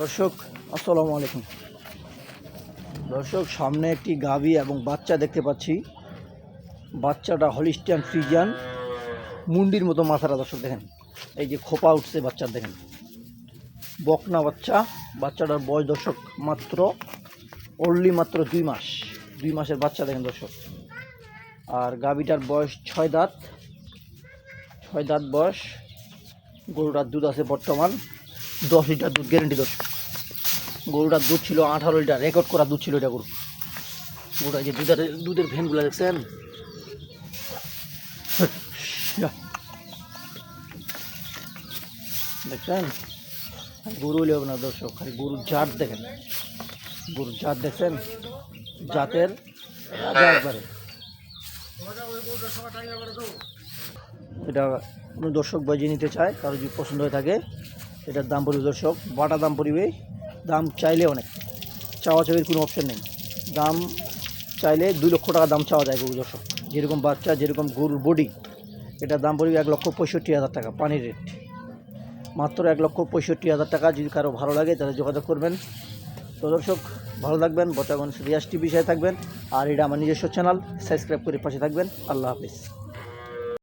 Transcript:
দর্শক আসসালামু আলাইকুম। দর্শক সামনে একটি গাভী এবং বাচ্চা দেখতে পাচ্ছি। বাচ্চাটা হলিস্টিয়ান ফ্রিজিয়ান, মুন্ডির মতো মাথাটা। দর্শক দেখেন, এই যে খোপা উঠছে বাচ্চার, দেখেন বকনা বাচ্চা। বাচ্চাটার বয়স দর্শক মাত্র 2 মাস, 2 মাসের বাচ্চা দেখেন দর্শক। আর গাভীটার বয়স 6 দাঁত, 6 দাঁত বয়স। গরুটার দুধ আছে বর্তমান 10 লিটার দুধ গ্যারেন্টি দর্শক। গরুটার দুধ ছিল 18 লিটার, রেকর্ড করা দুধ ছিল এটা গরুটা। যে দুধের ভ্যানগুলো দেখছেন, দেখছেন গরু হইলে হবে না দর্শক, খালি গরুর জাত দেখেন, গরুর জাত দেখছেন, জাতের একবারে। এটা কোনো দর্শক বাজিয়ে নিতে চায়, কারো যদি পছন্দ হয়ে থাকে, এটার দাম পড়বে দর্শক, বাটা দাম পড়বে। দাম চাইলে অনেক, চাওয়াচাওয়ির কোনো অপশন নেই। দাম চাইলে 2 লক্ষ টাকা দাম চাওয়া যায় গরু দর্শক। যেরকম বাচ্চা, যেরকম গরুর বডি, এটার দাম পড়বে 1,65,000 টাকা পানির রেট। মাত্র 1,65,000 টাকা। যদি কারো ভালো লাগে তাহলে যোগাযোগ করবেন। তো দর্শক ভালো থাকবেন, বর্তমান রিয়াজ টিভি সাথে থাকবেন। আর এটা আমার নিজস্ব চ্যানেল, সাবস্ক্রাইব করে পাশে থাকবেন। আল্লাহ হাফিজ।